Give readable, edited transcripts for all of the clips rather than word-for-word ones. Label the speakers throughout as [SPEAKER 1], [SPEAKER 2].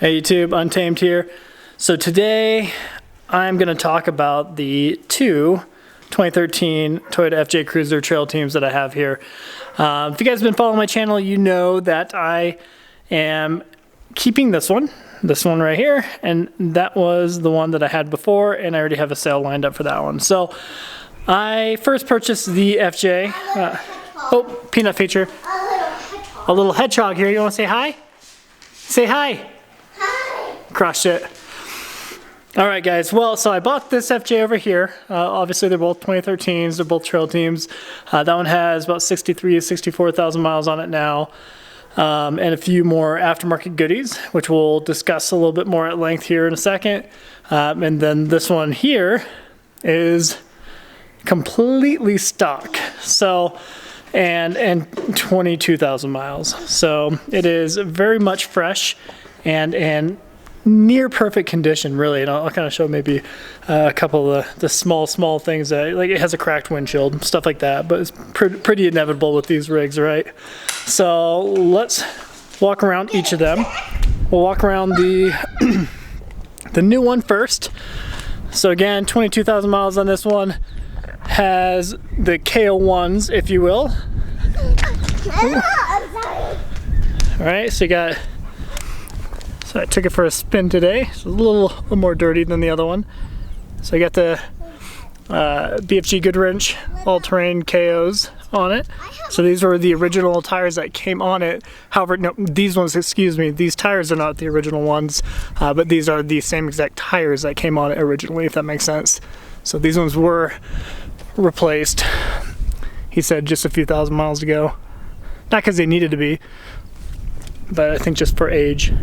[SPEAKER 1] Hey YouTube, Untamed here. So today I'm going to talk about the two 2013 Toyota FJ Cruiser trail teams that I have here. If you guys have been following my channel, you know that I am keeping this one right here, and that was the one that I had before, and I already have a sale lined up for that one. So I first purchased the FJ. Oh, peanut feature. A little hedgehog here. You want to say hi? Say hi. Crushed it. All right, guys. Well, so I bought this FJ over here. Obviously, they're both 2013s. They're both trail teams. That one has about 63,000 to 64,000 miles on it now, and a few more aftermarket goodies, which we'll discuss a little bit more at length here in a second. And then this one here is completely stock. So, and 22,000 miles. So it is very much fresh and near perfect condition, really. And I'll kind of show maybe a couple of the small things that, like, it has a cracked windshield, stuff like that, but it's pretty inevitable with these rigs, right? So let's walk around each of them. We'll walk around the the new one first. So again, 22,000 miles on this one. Has the KO1s, if you will. All right, so you got. So I took it for a spin today. It's a little more dirty than the other one. So I got the BFG Goodwrench all-terrain KOs on it. So these were the original tires that came on it. However, no, these ones, excuse me, these tires are not the original ones, but these are the same exact tires that came on it originally, if that makes sense. So these ones were replaced, he said, just a few thousand miles ago. Not because they needed to be, but I think just for age.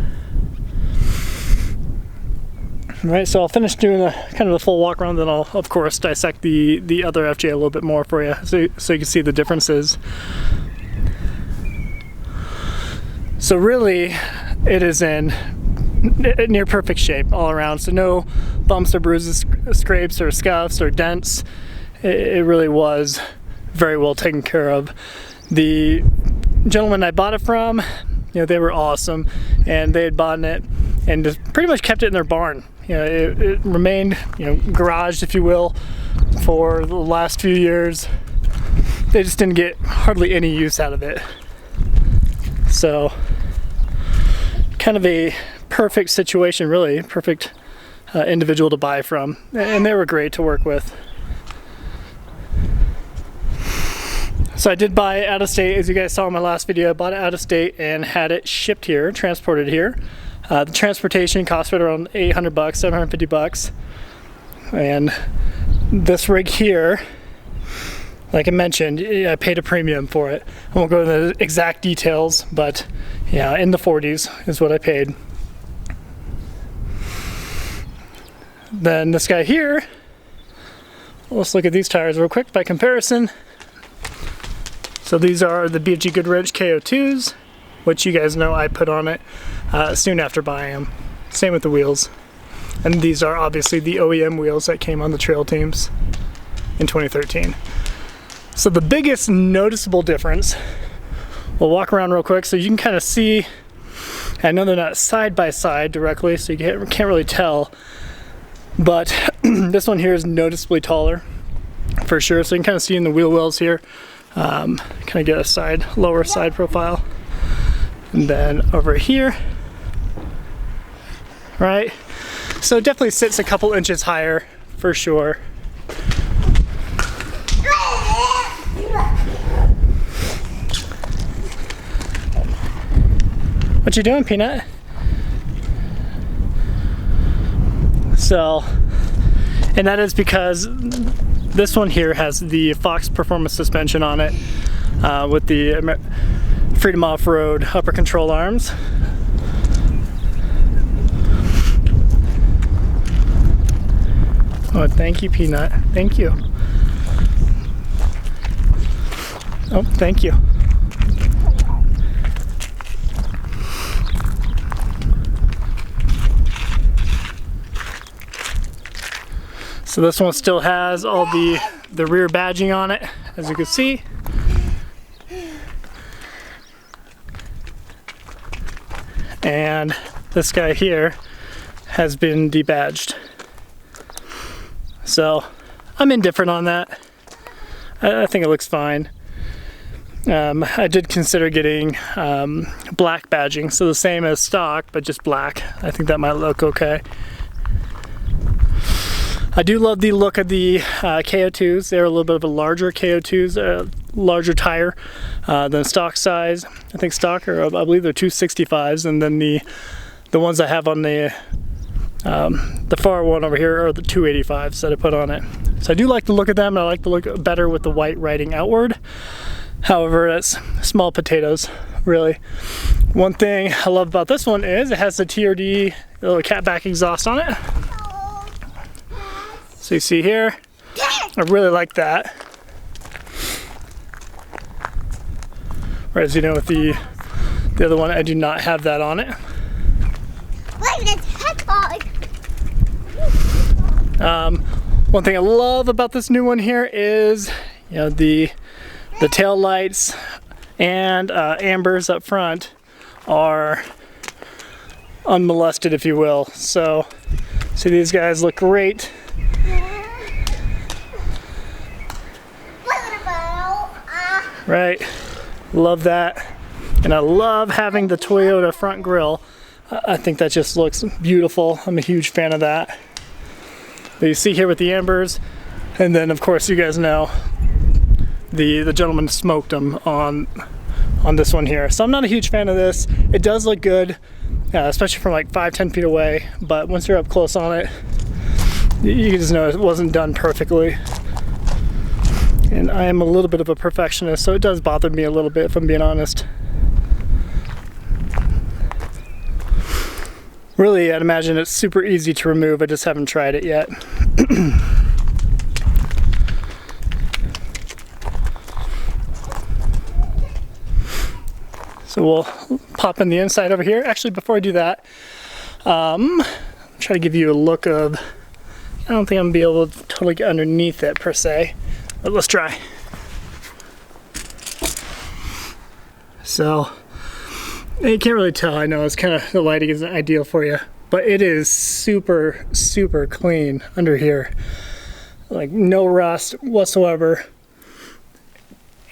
[SPEAKER 1] All right, so I'll finish doing a kind of a full walk around, then I'll of course dissect the other FJ a little bit more for you, so you can see the differences. So really, it is in near perfect shape all around. So no bumps or bruises, scrapes or scuffs or dents. It really was very well taken care of. The gentleman I bought it from, you know, they were awesome, and they had bought it and just pretty much kept it in their barn. You know, it remained, you know, garaged, if you will, for the last few years. They just didn't get hardly any use out of it. So, kind of a perfect situation, really, perfect individual to buy from, and they were great to work with. So I did buy it out of state, as you guys saw in my last video. I bought it out of state and had it shipped here, transported here. The transportation cost right around $800, $750, and this rig here, like I mentioned, I paid a premium for it. I won't go into the exact details, but yeah, in the 40s is what I paid. Then this guy here, let's look at these tires real quick by comparison. So these are the BFG Goodwrench KO2s, which you guys know I put on it soon after buying them. Same with the wheels. And these are obviously the OEM wheels that came on the trail teams in 2013. So the biggest noticeable difference, we'll walk around real quick so you can kind of see. I know they're not side by side directly, so you can't really tell, but this one here is noticeably taller for sure. So you can kind of see in the wheel wells here, kind of get a lower side profile. And then over here, right? So it definitely sits a couple inches higher for sure. What you doing, Peanut? So, and that is because this one here has the Fox Performance suspension on it, with the Freedom Off-Road upper control arms. Oh, thank you, Peanut. Thank you. Oh, thank you. So this one still has all the rear badging on it, as you can see. And this guy here has been debadged. So I'm indifferent on that. I think it looks fine. I did consider getting black badging, so the same as stock, but just black. I think that might look okay. I do love the look of the KO2s. They're a little bit of a larger KO2s, larger tire than stock size. I think stock are, I believe they're 265s, and then the ones I have on the far one over here are the 285s that I put on it. So I do like the look of them, and I like the look better with the white writing outward. However, it's small potatoes, really. One thing I love about this one is it has the TRD little catback exhaust on it. So you see here, I really like that. Whereas, you know, with the other one, I do not have that on it. One thing I love about this new one here is, you know, the tail lights and ambers up front are unmolested, if you will. So, see, these guys look great. Right, love that. And I love having the Toyota front grille. I think that just looks beautiful. I'm a huge fan of that. But you see here with the ambers, and then of course you guys know the gentleman smoked them on this one here. So I'm not a huge fan of this. It does look good, especially from like 5-10 feet away, but once you're up close on it, you can just know it wasn't done perfectly. And I am a little bit of a perfectionist, so it does bother me a little bit, if I'm being honest. Really, I'd imagine it's super easy to remove. I just haven't tried it yet. So we'll pop in the inside over here. Actually, before I do that, try to give you a look of, I don't think I'm gonna be able to totally get underneath it per se, but let's try. So, you can't really tell, I know it's kind of, the lighting isn't ideal for you, but it is super, super clean under here. Like no rust whatsoever.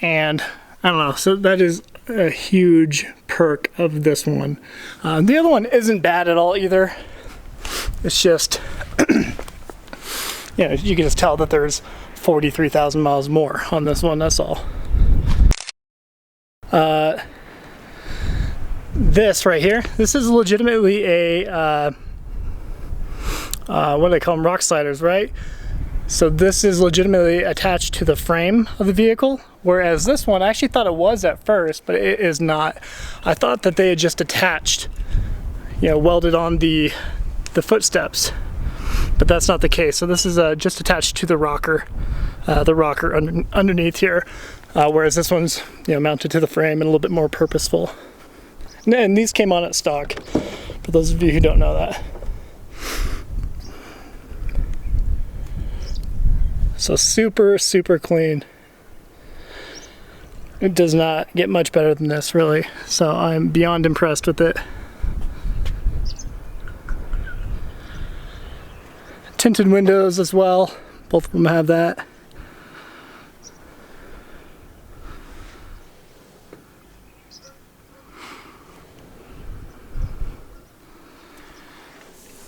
[SPEAKER 1] And I don't know, so that is a huge perk of this one. The other one isn't bad at all either. It's just, you know, you can just tell that there's 43,000 miles more on this one, that's all. This right here, this is legitimately a, what do they call them, rock sliders, right? So this is legitimately attached to the frame of the vehicle, whereas this one, I actually thought it was at first, but it is not. I thought that they had just attached, you know, welded on the footsteps, but that's not the case. So this is just attached to the rocker underneath here, whereas this one's, you know, mounted to the frame and a little bit more purposeful. And these came on at stock, for those of you who don't know that. So super, super clean. It does not get much better than this, really. So I'm beyond impressed with it. Tinted windows as well. Both of them have that.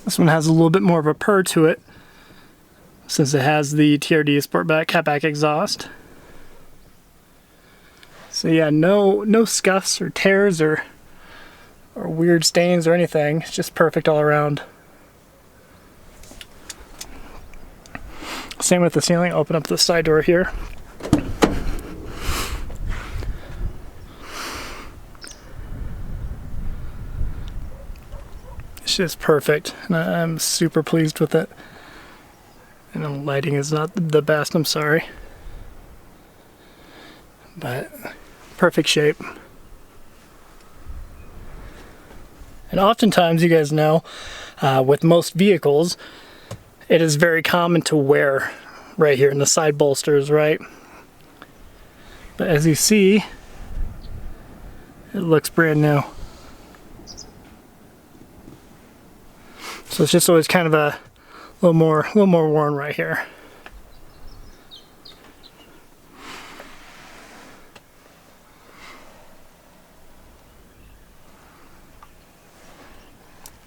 [SPEAKER 1] This one has a little bit more of a purr to it, since it has the TRD Sportback catback exhaust. So yeah, no scuffs or tears or weird stains or anything. It's just perfect all around. Same with the ceiling. Open up the side door here. It's just perfect, and I'm super pleased with it. And the lighting is not the best, I'm sorry. But perfect shape. And oftentimes, you guys know, with most vehicles, it is very common to wear right here in the side bolsters, right? But as you see, it looks brand new. So it's just always kind of a little more worn right here.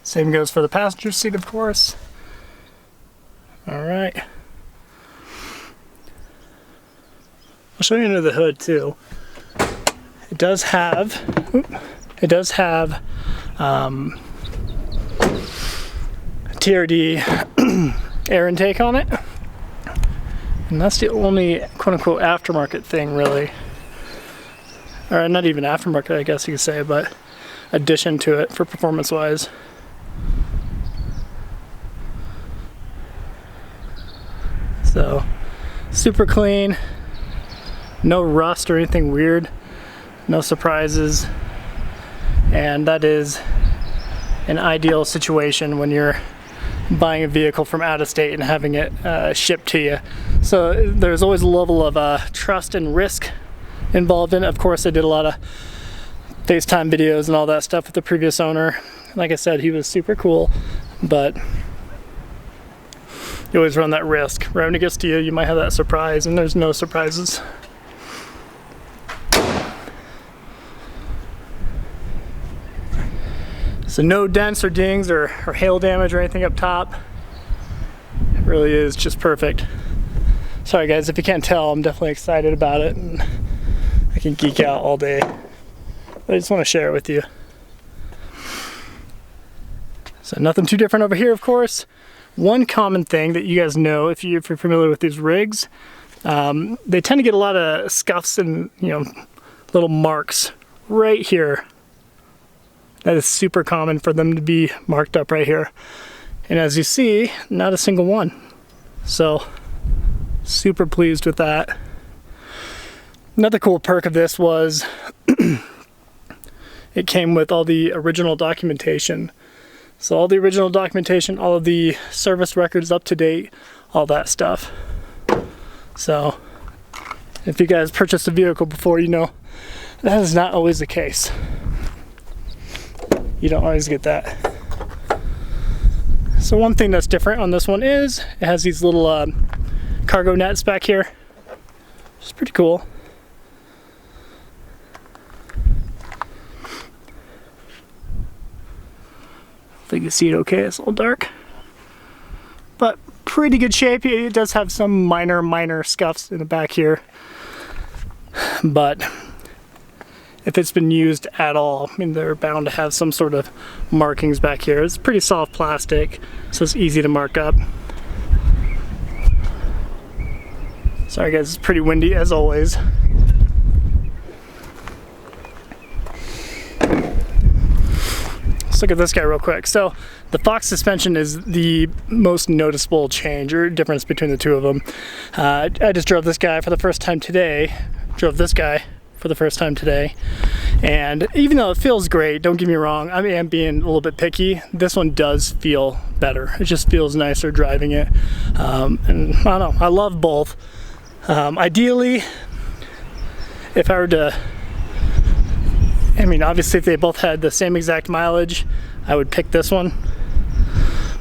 [SPEAKER 1] Same goes for the passenger seat, of course. All right. I'll show you under the hood too. It does have TRD air intake on it, and that's the only quote-unquote aftermarket thing, really, or not even aftermarket, I guess you could say, but addition to it for performance-wise. So super clean, no rust or anything weird, no surprises, and that is an ideal situation when you're buying a vehicle from out of state and having it shipped to you. So there's always a level of trust and risk involved in it. Of course, I did a lot of FaceTime videos and all that stuff with the previous owner. Like I said, he was super cool, but you always run that risk. Right when it gets to you, you might have that surprise, and there's no surprises. So no dents or dings or hail damage or anything up top. It really is just perfect. Sorry guys, if you can't tell, I'm definitely excited about it, and I can geek out all day. But I just want to share it with you. So nothing too different over here, of course. One common thing that you guys know, if you're familiar with these rigs, they tend to get a lot of scuffs and, you know, little marks right here. That is super common for them to be marked up right here. And as you see, not a single one. So, super pleased with that. Another cool perk of this was it came with all the original documentation. So all the original documentation, all of the service records up to date, all that stuff. So if you guys purchased a vehicle before, you know that is not always the case. You don't always get that. So one thing that's different on this one is it has these little cargo nets back here. It's pretty cool. I think you see it okay, it's a little dark. But pretty good shape. It does have some minor scuffs in the back here. But if it's been used at all, I mean, they're bound to have some sort of markings back here. It's pretty soft plastic, so it's easy to mark up. Sorry guys, it's pretty windy as always. Let's look at this guy real quick. So the Fox suspension is the most noticeable change or difference between the two of them. I just drove this guy for the first time today. And even though it feels great, don't get me wrong, I am being a little bit picky. This one does feel better. It just feels nicer driving it. And I don't know, I love both. Ideally, if I were to, I mean, obviously if they both had the same exact mileage, I would pick this one.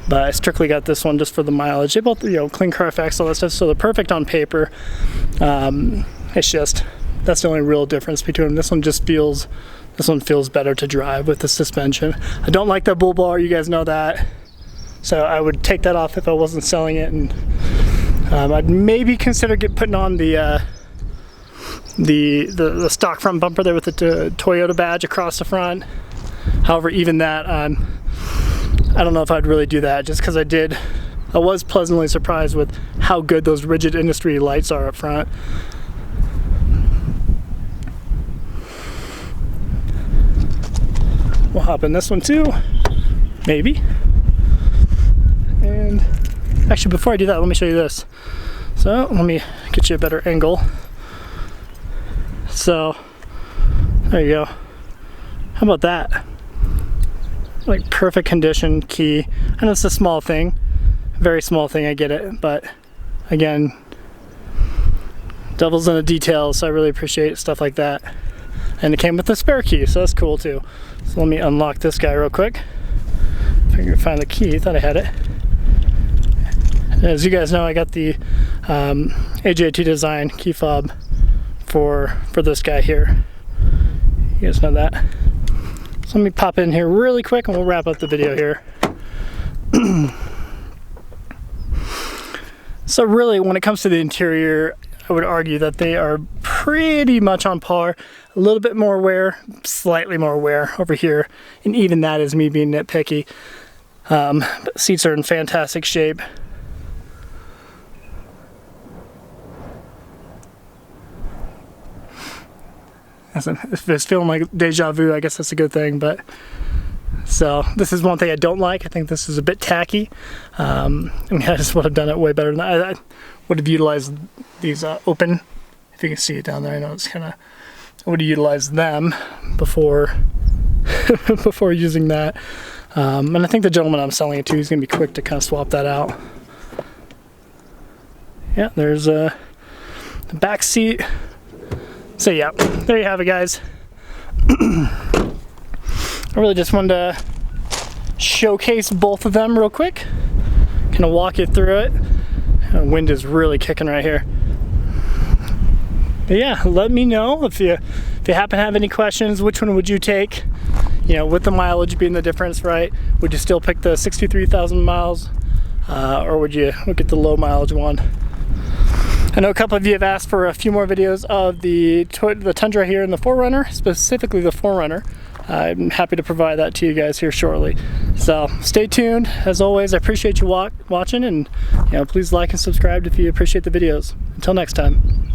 [SPEAKER 1] But I strictly got this one just for the mileage. They both, you know, clean Carfax, all that stuff, so they're perfect on paper. It's just, that's the only real difference between them. This one feels better to drive with the suspension. I don't like the bull bar, you guys know that. So I would take that off if I wasn't selling it, and I'd maybe consider putting on the stock front bumper there with the Toyota badge across the front. However, even that, I don't know if I'd really do that, just because I was pleasantly surprised with how good those Rigid Industry lights are up front. We'll hop in this one too, maybe. And actually, before I do that, let me show you this. So let me get you a better angle. So there you go. How about that? Like perfect condition key. I know it's a small thing, very small thing, I get it, but again, devil's in the details, so I really appreciate stuff like that. And it came with a spare key, so that's cool too. So let me unlock this guy real quick. If I can find the key, thought I had it. As you guys know, I got the AJT design key fob for this guy here. You guys know that. So let me pop in here really quick and we'll wrap up the video here. So really, when it comes to the interior, I would argue that they are pretty much on par. A little bit more wear, slightly more wear over here, and even that is me being nitpicky. But seats are in fantastic shape. If it's feeling like deja vu, I guess that's a good thing. But so this is one thing I don't like. I think this is a bit tacky. I mean, I just would have done it way better than that. I would have utilized these open. If you can see it down there, I know it's kind of. I would have utilized them before before using that. And I think the gentleman I'm selling it to is going to be quick to kind of swap that out. Yeah, there's the back seat. So yeah, there you have it, guys. I really just wanted to showcase both of them real quick. Kind of walk you through it. The wind is really kicking right here. But yeah, let me know if you happen to have any questions. Which one would you take? You know, with the mileage being the difference, right? Would you still pick the 63,000 miles, or would you look at the low mileage one? I know a couple of you have asked for a few more videos of the Tundra here and the 4Runner, specifically the 4Runner. I'm happy to provide that to you guys here shortly. So stay tuned. As always, I appreciate you watching, and please like and subscribe if you appreciate the videos. Until next time.